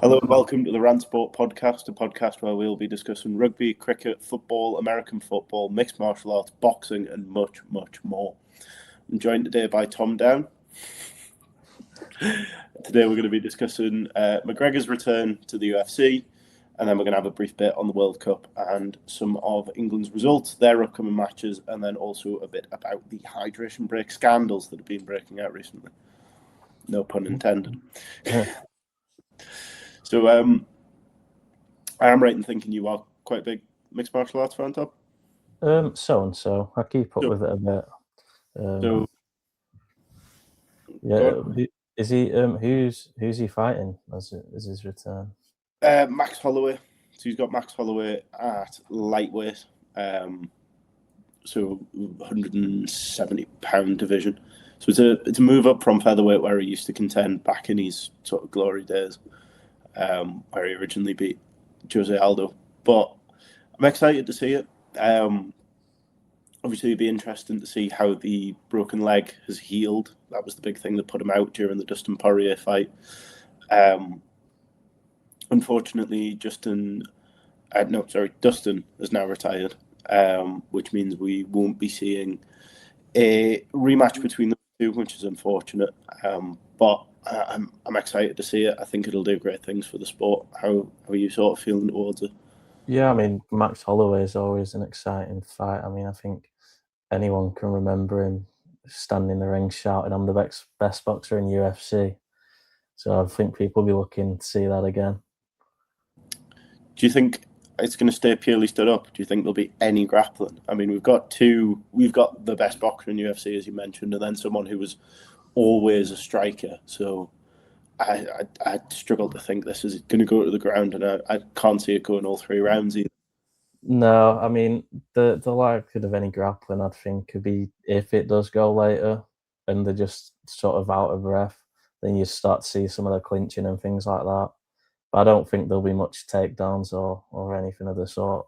Hello and welcome to the Rant podcast, a podcast where we'll be discussing rugby, cricket, football, American football, mixed martial arts, boxing, and much, much more. I'm joined today by Tom Down. Today we're going to be discussing McGregor's return to the UFC, and then we're going to have a brief bit on the World Cup and some of England's results, their upcoming matches, and then also a bit about the hydration break scandals that have been breaking out recently. No pun intended. So I am right in thinking you are quite a big mixed martial arts fan, Tom? So and so. I keep up with it a bit. So yeah, is he? Who's he fighting as his return? Max Holloway. So he's got Max Holloway at lightweight, so 170-pound division. So it's a move up from featherweight where he used to contend back in his sort of glory days, where he originally beat Jose Aldo. But I'm excited to see it. Obviously, it'd be interesting to see how the broken leg has healed. That was the big thing that put him out during the Dustin Poirier fight. Unfortunately, Dustin is now retired, which means we won't be seeing a rematch between the two, which is unfortunate. But I'm excited to see it. I think it'll do great things for the sport. How are you sort of feeling towards it? Yeah, I mean, Max Holloway is always an exciting fight. I mean, I think anyone can remember him standing in the ring shouting, "I'm the best boxer in UFC." So I think people will be looking to see that again. Do you think it's going to stay purely stood up? Do you think there'll be any grappling? I mean, we've got the best boxer in UFC, as you mentioned, and then someone who was always a striker. So I struggle to think this is going to go to the ground, and I can't see it going all 3 rounds either. No, I mean the likelihood of any grappling, I think, could be if it does go later and they're just sort of out of breath, then you start to see some of the clinching and things like that. But I don't think there'll be much takedowns or anything of the sort.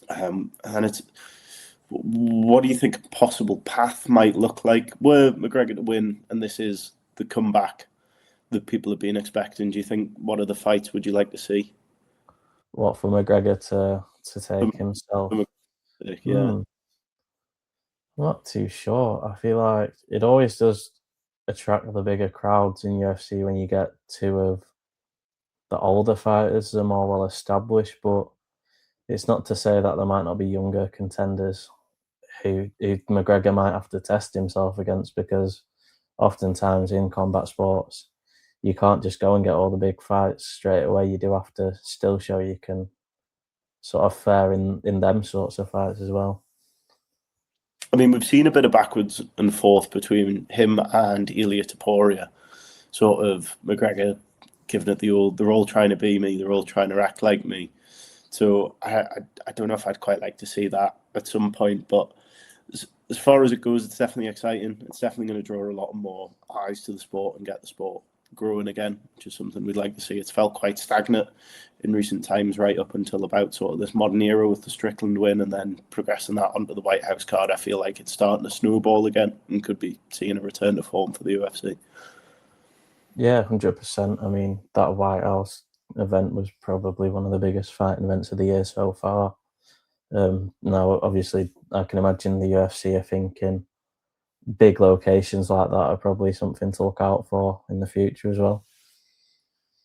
And it's what do you think a possible path might look like? Were McGregor to win, and this is the comeback that people have been expecting? Do you think what other fights would you like to see? What for McGregor to take himself? Yeah. Not too sure. I feel like it always does attract the bigger crowds in UFC when you get two of the older fighters, the more well established, but it's not to say that there might not be younger contenders who McGregor might have to test himself against, because oftentimes in combat sports you can't just go and get all the big fights straight away. You do have to still show you can sort of fare in them sorts of fights as well. I mean, we've seen a bit of backwards and forth between him and Ilia Topuria. Sort of McGregor giving it the old, they're all trying to be me, they're all trying to act like me. So I don't know if I'd quite like to see that at some point, but as far as it goes, it's definitely exciting. It's definitely going to draw a lot more eyes to the sport and get the sport growing again, which is something we'd like to see. It's felt quite stagnant in recent times, right up until about sort of this modern era with the Strickland win, and then progressing that onto the White House card. I feel like it's starting to snowball again and could be seeing a return to form for the UFC. Yeah, 100%. I mean, that White House event was probably one of the biggest fighting events of the year so far. Now, obviously, I can imagine the UFC are thinking big locations like that are probably something to look out for in the future as well.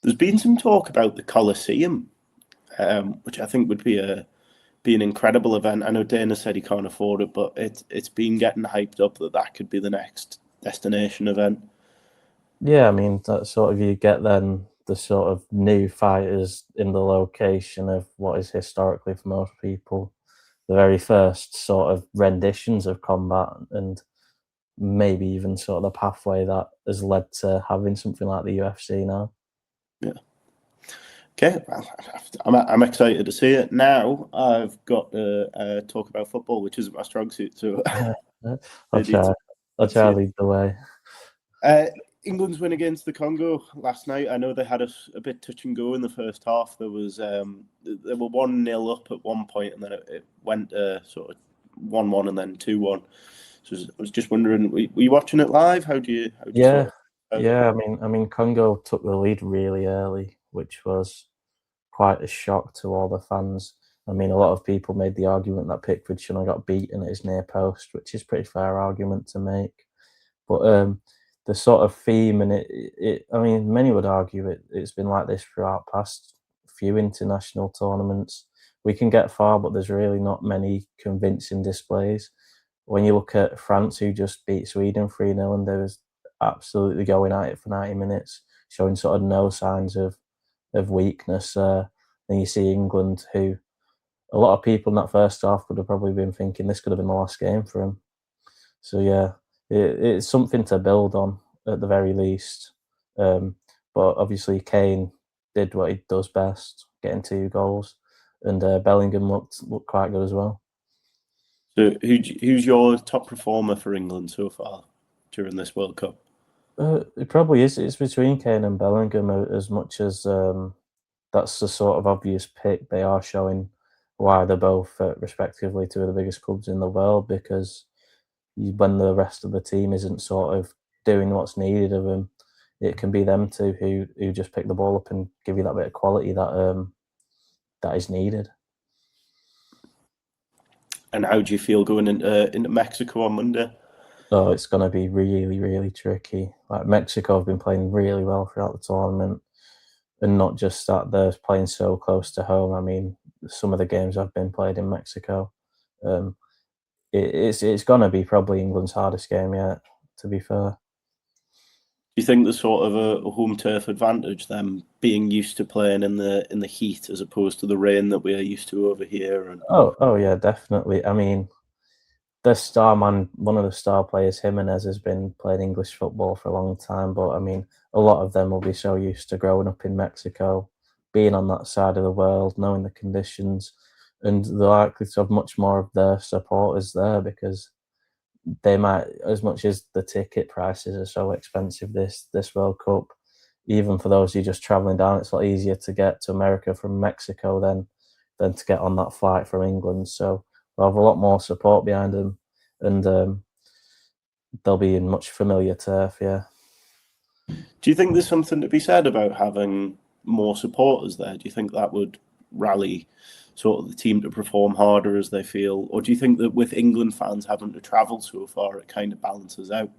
There's been some talk about the Coliseum, which I think would be an incredible event. I know Dana said he can't afford it, but it's been getting hyped up that could be the next destination event. Yeah, I mean, that sort of you get then the sort of new fighters in the location of what is historically for most people the very first sort of renditions of combat, and maybe even sort of the pathway that has led to having something like the UFC now. Yeah. Okay, I'm excited to see it. Now I've got to talk about football, which isn't my strong suit. So I'll try to lead the way. England's win against the Congo last night. I know they had a bit touch and go in the first half. There was they were 1-0 up at one point, and then it went sort of 1-1 and then 2-1. So I was just wondering, were you watching it live? How do you Yeah, sort of... Yeah, I mean, Congo took the lead really early, which was quite a shock to all the fans. I mean, a lot of people made the argument that Pickford shouldn't have got beaten at his near post, which is a pretty fair argument to make. But the sort of theme and I mean, many would argue it's been like this throughout past few international tournaments. We can get far, but there's really not many convincing displays. When you look at France, who just beat Sweden 3-0, and they was absolutely going at it for 90 minutes, showing sort of no signs of weakness. Then you see England, who a lot of people in that first half could have probably been thinking this could have been the last game for them. So yeah, it's something to build on at the very least. Um, but obviously Kane did what he does best, getting 2 goals, and Bellingham looked quite good as well. So who's your top performer for England so far during this World Cup? It probably is. It's between Kane and Bellingham as much as that's the sort of obvious pick. They are showing why they're both respectively two of the biggest clubs in the world because when the rest of the team isn't sort of doing what's needed of them, it can be them two who just pick the ball up and give you that bit of quality that is needed. And how do you feel going into Mexico on Monday? Oh, it's going to be really, really tricky. Like Mexico have been playing really well throughout the tournament, and not just that they're playing so close to home. I mean, some of the games I've been played in Mexico, um, it's going to be probably England's hardest game yet. To be fair. Do you think there's sort of a home turf advantage, them being used to playing in the heat as opposed to the rain that we're used to over here? And Oh yeah, definitely. I mean, the star man, one of the star players, Jimenez, has been playing English football for a long time. But I mean, a lot of them will be so used to growing up in Mexico, being on that side of the world, knowing the conditions, and they're likely to have much more of their supporters there because they might, as much as the ticket prices are so expensive this World Cup, even for those who are just traveling down, it's a lot easier to get to America from Mexico than to get on that flight from England. So they'll have a lot more support behind them, and they'll be in much familiar turf. Yeah. do you think there's something to be said about having more supporters there? Do you think that would rally sort of the team to perform harder as they feel? Or do you think that with England fans having to travel so far, it kind of balances out?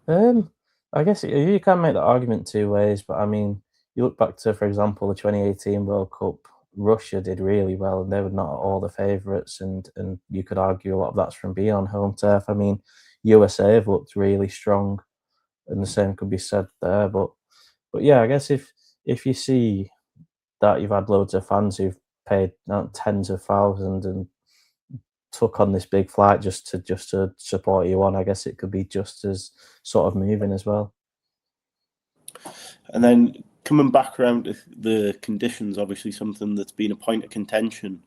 Um, I guess you can make that argument two ways, but I mean, you look back to, for example, the 2018 World Cup. Russia did really well, and they were not all the favourites, and you could argue a lot of that's from being on home turf. I mean, USA have looked really strong, and the same could be said there. But yeah, I guess if you see that you've had loads of fans who've paid tens of thousands and took on this big flight just to support you on, I guess it could be just as sort of moving as well. And then coming back around to the conditions, obviously something that's been a point of contention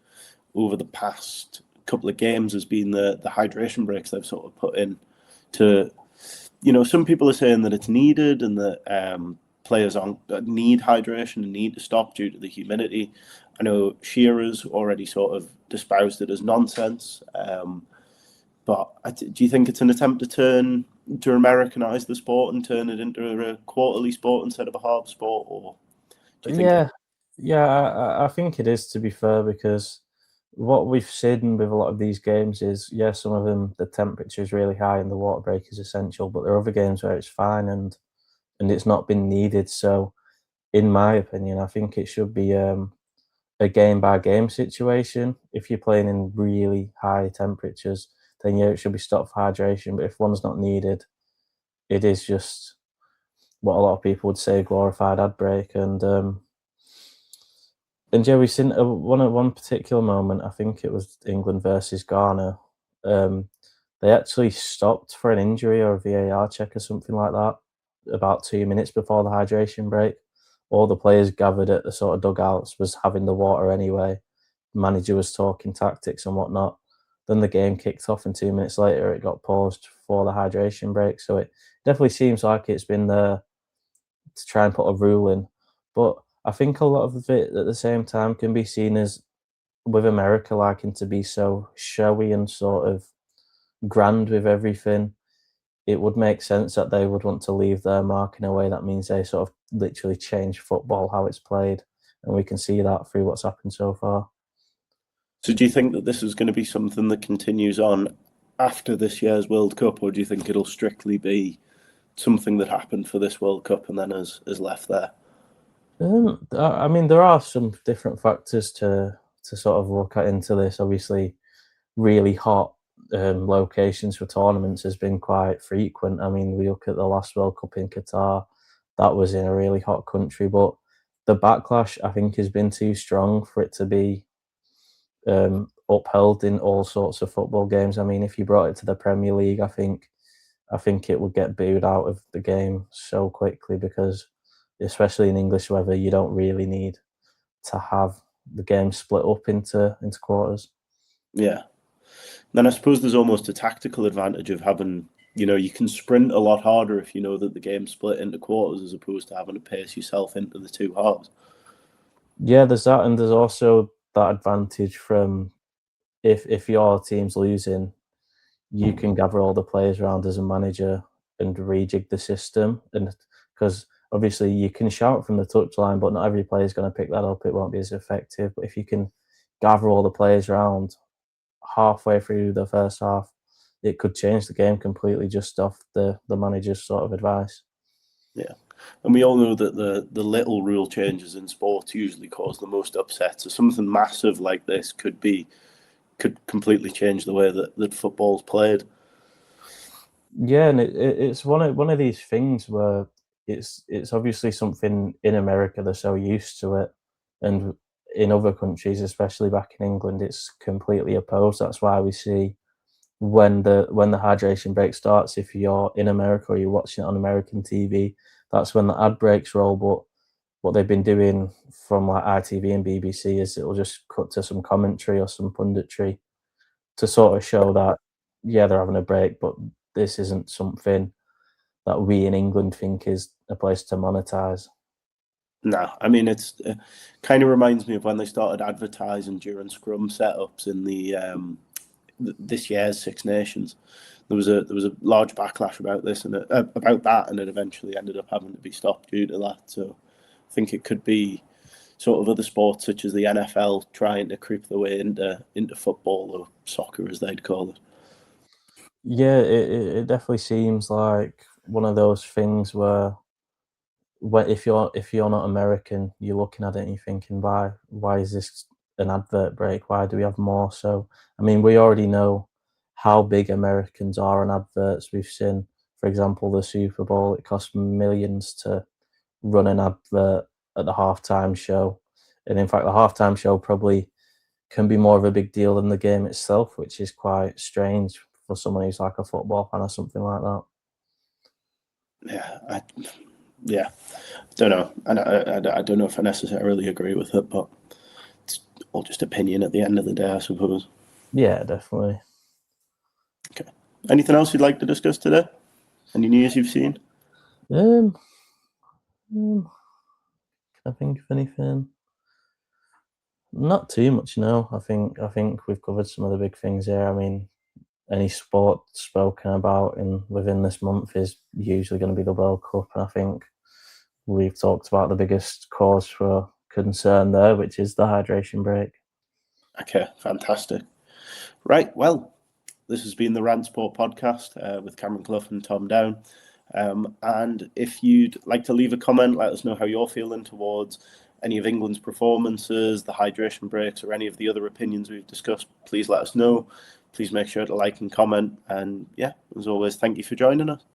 over the past couple of games has been the hydration breaks they've sort of put in to, some people are saying that it's needed and that players need hydration and need to stop due to the humidity. I know Shearer's already sort of espoused it as nonsense. But do you think it's an attempt to Americanize the sport and turn it into a quarterly sport instead of a half sport, or do you think? Yeah, yeah, I think it is, to be fair, because what we've seen with a lot of these games is, yeah, some of them the temperature is really high and the water break is essential, but there are other games where it's fine and it's not been needed. So, in my opinion, I think it should be a game by game situation. If you're playing in really high temperatures, then yeah, it should be stopped for hydration. But if one's not needed, it is just what a lot of people would say a glorified ad break. And yeah, we've seen one particular moment. I think it was England versus Ghana. Um, they actually stopped for an injury or a VAR check or something like that about 2 minutes before the hydration break. All the players gathered at the sort of dugouts was having the water anyway. The manager was talking tactics and whatnot. Then the game kicked off, and 2 minutes later it got paused for the hydration break. So it definitely seems like it's been there to try and put a rule in. But I think a lot of it at the same time can be seen as with America liking to be so showy and sort of grand with everything. it would make sense that they would want to leave their mark in a way that means they sort of literally change football, how it's played. And we can see that through what's happened so far. So do you think that this is going to be something that continues on after this year's World Cup, or do you think it'll strictly be something that happened for this World Cup and then is left there? I mean, there are some different factors to sort of look at into this. Obviously, really hot locations for tournaments has been quite frequent. I mean, we look at the last World Cup in Qatar, that was in a really hot country, but the backlash I think has been too strong for it to be upheld in all sorts of football games. I mean, if you brought it to the Premier League, I think it would get booed out of the game so quickly because, especially in English weather, you don't really need to have the game split up into quarters. Yeah. Then I suppose there's almost a tactical advantage of having, you can sprint a lot harder if you know that the game's split into quarters as opposed to having to pace yourself into the two halves. Yeah, there's that, and there's also that advantage from if your team's losing, you can gather all the players around as a manager and rejig the system. And because obviously you can shout from the touchline, but not every player is going to pick that up. It won't be as effective. But if you can gather all the players around halfway through the first half, it could change the game completely just off the manager's sort of advice. Yeah. And we all know that the little rule changes in sports usually cause the most upset. So something massive like this could completely change the way that football's played. Yeah, and it's one of these things where it's obviously something in America they're so used to it, and in other countries, especially back in England, it's completely opposed. That's why we see when the hydration break starts, if you're in America or you're watching it on American TV, that's when the ad breaks roll. But what they've been doing from like ITV and BBC is it'll just cut to some commentary or some punditry to sort of show that, yeah, they're having a break, but this isn't something that we in England think is a place to monetize. No, I mean it's kind of reminds me of when they started advertising during scrum setups in the this year's Six Nations. There was a large backlash about this and about that, and it eventually ended up having to be stopped due to that. So I think it could be sort of other sports such as the NFL trying to creep their way into football or soccer as they'd call it. Yeah, it definitely seems like one of those things where if you're not American, you're looking at it and you're thinking, why is this an advert break? Why do we have more? So I mean, we already know how big Americans are on adverts. We've seen, for example, the Super Bowl. It cost millions to run an advert at the halftime show, and in fact, the halftime show probably can be more of a big deal than the game itself, which is quite strange for someone who's like a football fan or something like that. Yeah, yeah, don't know, and I don't know if I necessarily agree with it, but it's all just opinion at the end of the day, I suppose. Yeah, definitely. Okay. Anything else you'd like to discuss today? Any news you've seen? Um, can I think of anything? Not too much, no. I think we've covered some of the big things here. I mean, any sport spoken about in within this month is usually going to be the World Cup, and I think we've talked about the biggest cause for concern there, which is the hydration break. Okay, fantastic. Right, well, this has been the Rant Sport podcast with Cameron Clough and Tom Down. And if you'd like to leave a comment, let us know how you're feeling towards any of England's performances, the hydration breaks, or any of the other opinions we've discussed. Please let us know. Please make sure to like and comment. And yeah, as always, thank you for joining us.